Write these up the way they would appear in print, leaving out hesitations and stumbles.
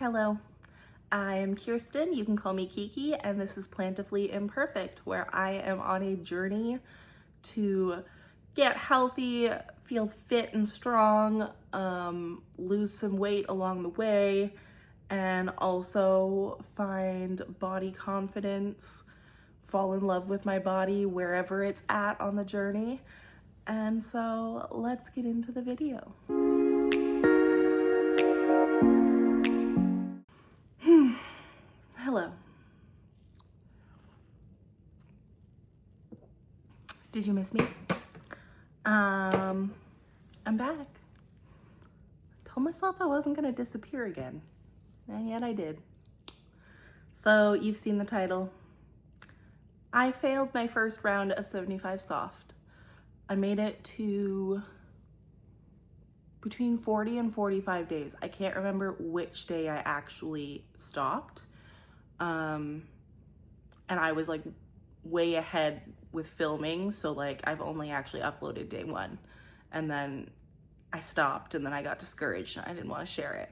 Hello, I am Kirsten. You can call me Kiki, and this is Plantifully Imperfect, where I am on a journey to get healthy, feel fit and strong, lose some weight along the way, and also find body confidence, fall in love with my body wherever it's at on the journey. And so let's get into the video. Hello. Did you miss me? I'm back. I told myself I wasn't gonna disappear again, and yet I did. So you've seen the title. I failed my first round of 75 soft. I made it to between 40 and 45 days. I can't remember which day I actually stopped. And I was like way ahead with filming. So like I've only actually uploaded day one, and then I stopped, and then I got discouraged and I didn't want to share it.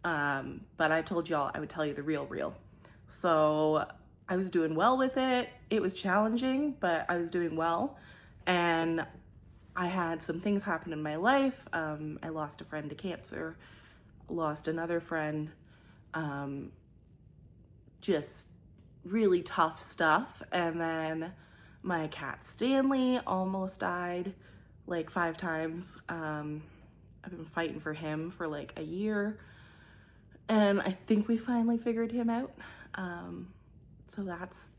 But I told y'all I would tell you the real. So I was doing well with it. It was challenging, but I was doing well. And I had some things happen in my life. I lost a friend to cancer, lost another friend, just really tough stuff. And then my cat Stanley almost died like 5 times. I've been fighting for him for like a year, and I think we finally figured him out. So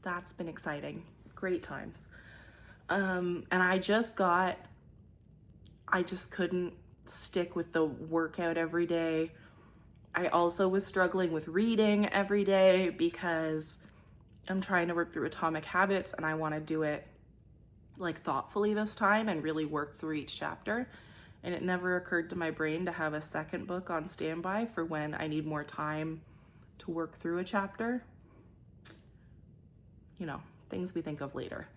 that's been exciting, great times. And I just couldn't stick with the workout every day. I also was struggling with reading every day because I'm trying to work through Atomic Habits, and I want to do it like thoughtfully this time and really work through each chapter. And it never occurred to my brain to have a second book on standby for when I need more time to work through a chapter. You know, things we think of later.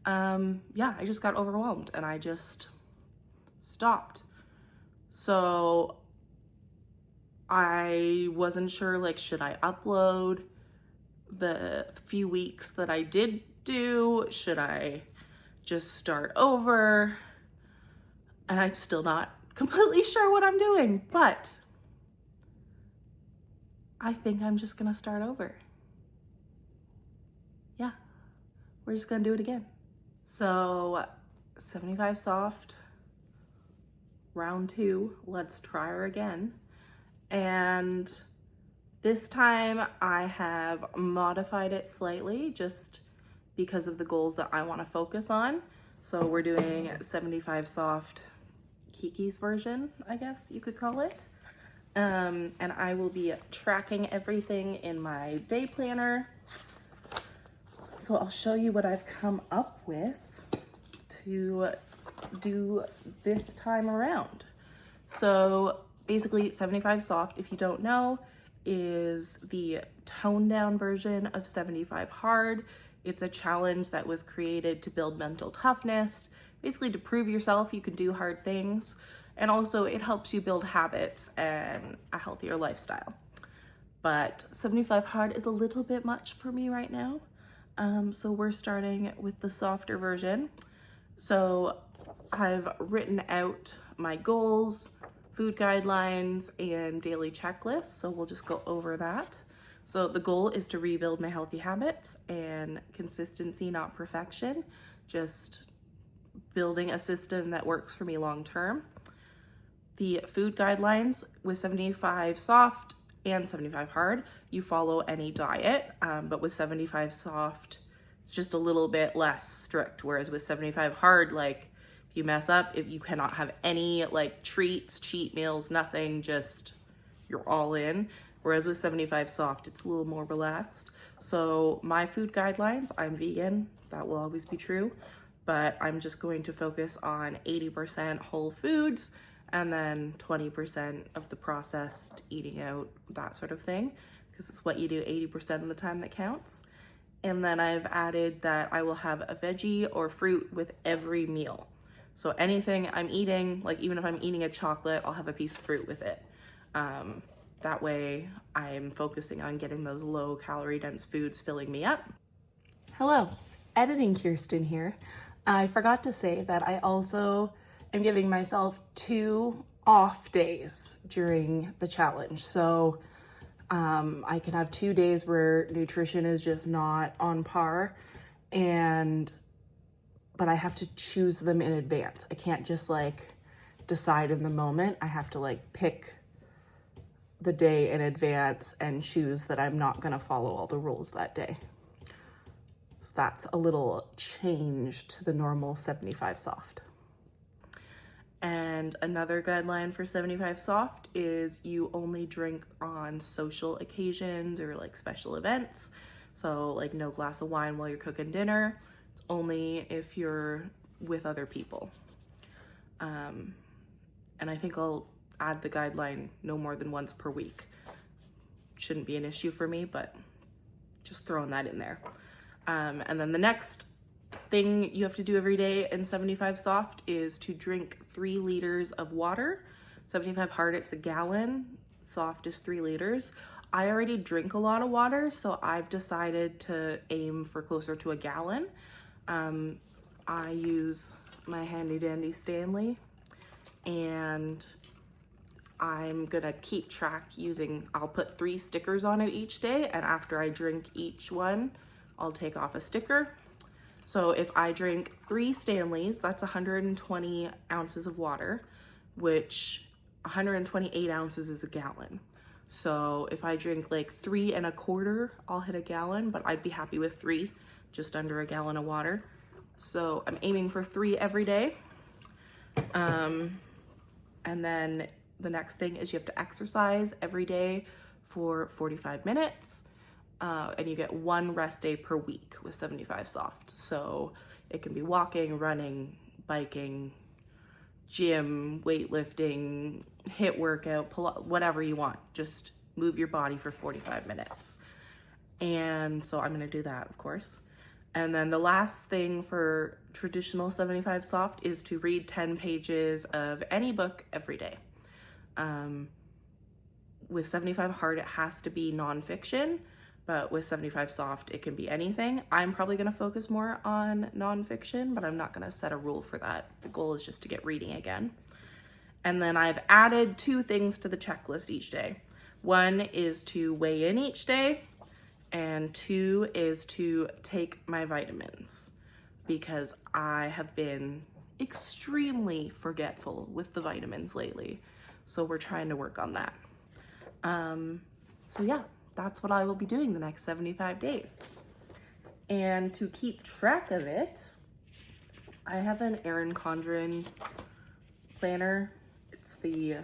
Yeah, I just got overwhelmed and I just stopped. So I wasn't sure, like, should I upload the few weeks that I did do? Should I just start over? And I'm still not completely sure what I'm doing, but I think I'm just gonna start over. Yeah, we're just gonna do it again. So 75 soft, round 2, let's try her again. And this time I have modified it slightly just because of the goals that I want to focus on. So we're doing 75 soft, Kiki's version, I guess you could call it. And I will be tracking everything in my day planner. So I'll show you what I've come up with to do this time around. So basically 75 soft, if you don't know, is the toned down version of 75 hard. It's a challenge that was created to build mental toughness, basically to prove yourself you can do hard things. And also it helps you build habits and a healthier lifestyle. But 75 hard is a little bit much for me right now. So we're starting with the softer version. So I've written out my goals, food guidelines, and daily checklists. So we'll just go over that. So the goal is to rebuild my healthy habits and consistency, not perfection, just building a system that works for me long term. The food guidelines with 75 soft and 75 hard, you follow any diet, but with 75 soft, it's just a little bit less strict. Whereas with 75 hard, like if you mess up, if you cannot have any like treats, cheat meals, nothing, just you're all in. Whereas with 75 soft, it's a little more relaxed. So my food guidelines, I'm vegan, that will always be true, but I'm just going to focus on 80% whole foods and then 20% of the processed, eating out, that sort of thing, because it's what you do 80% of the time that counts. And then I've added that I will have a veggie or fruit with every meal. So anything I'm eating, like even if I'm eating a chocolate, I'll have a piece of fruit with it. That way I'm focusing on getting those low calorie dense foods filling me up. Hello, editing Kirsten here. I forgot to say that I also am giving myself 2 off days during the challenge. So I can have 2 days where nutrition is just not on par, but I have to choose them in advance. I can't just like decide in the moment. I have to like pick the day in advance and choose that I'm not gonna follow all the rules that day. So that's a little change to the normal 75 soft. And another guideline for 75 soft is you only drink on social occasions or like special events. So like no glass of wine while you're cooking dinner. It's only if you're with other people. And I think I'll add the guideline no more than once per week. Shouldn't be an issue for me, but just throwing that in there. And then the next thing you have to do every day in 75 soft is to drink 3 liters of water. 75 hard, it's a gallon. Soft is 3 liters. I already drink a lot of water, so I've decided to aim for closer to a gallon. I use my handy dandy Stanley, and I'm gonna keep track I'll put 3 stickers on it each day, and after I drink each one, I'll take off a sticker. So if I drink 3 Stanleys, that's 120 ounces of water, which 128 ounces is a gallon. So if I drink like 3 1/4, I'll hit a gallon, but I'd be happy with 3, just under a gallon of water. So I'm aiming for 3 every day. And then the next thing is you have to exercise every day for 45 minutes. And you get 1 rest day per week with 75 soft. So it can be walking, running, biking, gym, weightlifting, HIIT workout, whatever you want. Just move your body for 45 minutes. And so I'm gonna do that, of course. And then the last thing for traditional 75 soft is to read 10 pages of any book every day. With 75 hard, it has to be nonfiction, but with 75 soft, it can be anything. I'm probably gonna focus more on nonfiction, but I'm not gonna set a rule for that. The goal is just to get reading again. And then I've added 2 things to the checklist each day. 1 is to weigh in each day, and 2 is to take my vitamins, because I have been extremely forgetful with the vitamins lately. So we're trying to work on that. So yeah, that's what I will be doing the next 75 days. And to keep track of it, I have an Erin Condren planner. It's the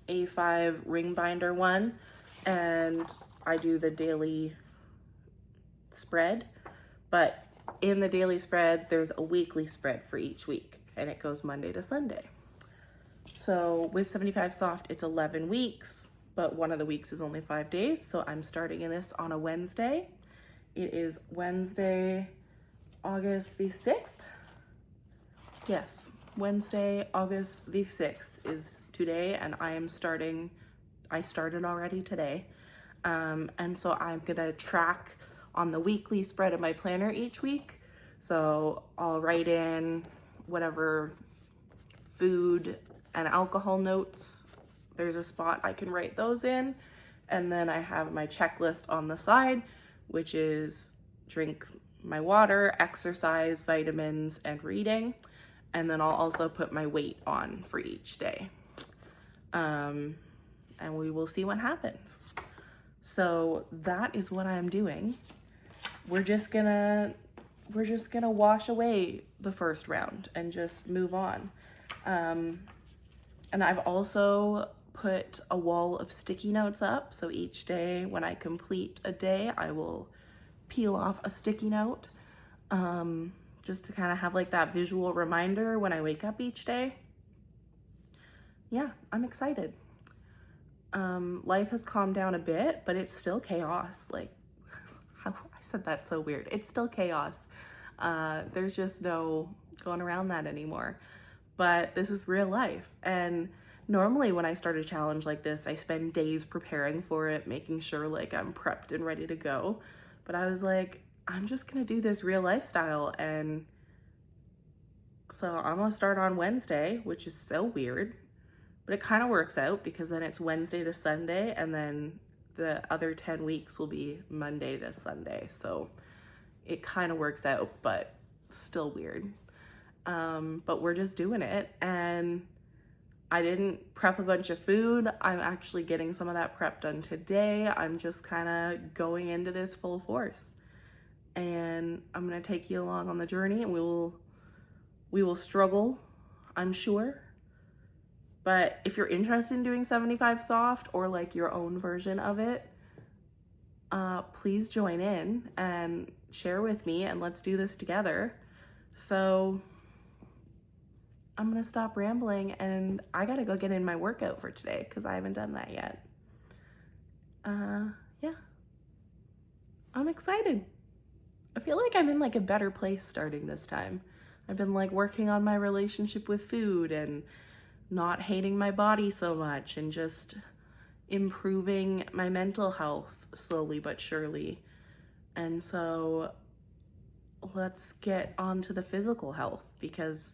A5 ring binder one, and I do the daily spread, but in the daily spread, there's a weekly spread for each week, and it goes Monday to Sunday. So with 75 soft, it's 11 weeks, but one of the weeks is only 5 days. So I'm starting in this on a Wednesday. It is Wednesday, August the 6th. Yes, Wednesday, August the 6th is today, and I started already today. And so I'm gonna track on the weekly spread of my planner each week. So I'll write in whatever food and alcohol notes. There's a spot I can write those in. And then I have my checklist on the side, which is drink my water, exercise, vitamins, and reading. And then I'll also put my weight on for each day. And we will see what happens. So that is what I'm doing. We're just gonna wash away the first round and just move on. And I've also put a wall of sticky notes up. So each day when I complete a day, I will peel off a sticky note, just to kind of have like that visual reminder when I wake up each day. Yeah, I'm excited. Life has calmed down a bit, but it's still chaos. Like, I said that so weird. It's still chaos. There's just no going around that anymore. But this is real life. And normally when I start a challenge like this, I spend days preparing for it, making sure like I'm prepped and ready to go. But I was like, I'm just gonna do this real lifestyle. And so I'm gonna start on Wednesday, which is so weird, but it kind of works out because then it's Wednesday to Sunday, and then the other 10 weeks will be Monday to Sunday. So it kind of works out, but still weird. But we're just doing it, and I didn't prep a bunch of food. I'm actually getting some of that prep done today. I'm just kind of going into this full force, and I'm gonna take you along on the journey, and we will struggle, I'm sure. But if you're interested in doing 75 soft or like your own version of it, please join in and share with me, and let's do this together. So I'm gonna stop rambling, and I gotta go get in my workout for today because I haven't done that yet. Yeah, I'm excited. I feel like I'm in like a better place starting this time. I've been like working on my relationship with food and not hating my body so much, and just improving my mental health slowly but surely. And so let's get on to the physical health, because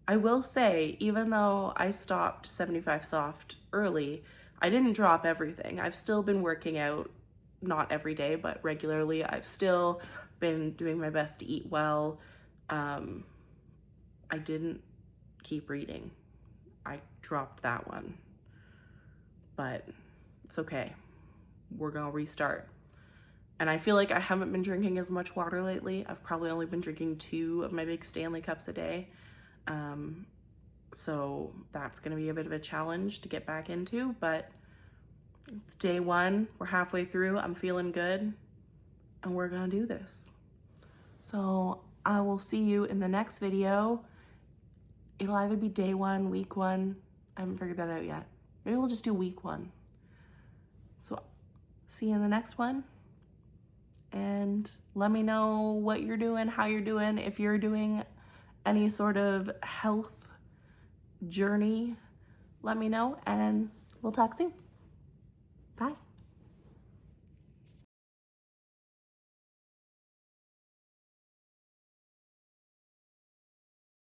I will say, even though I stopped 75 soft early, I didn't drop everything. I've still been working out, not every day, but regularly. I've still been doing my best to eat well. I didn't keep reading. I dropped that one, but it's okay. We're gonna restart. And I feel like I haven't been drinking as much water lately. I've probably only been drinking 2 of my big Stanley cups a day. So that's gonna be a bit of a challenge to get back into, but it's day 1. We're halfway through. I'm feeling good, and we're gonna do this. So I will see you in the next video. It'll either be day 1, week 1. I haven't figured that out yet. Maybe we'll just do week 1. So see you in the next one. And let me know what you're doing, how you're doing, if you're doing any sort of health journey, let me know, and we'll talk soon. Bye.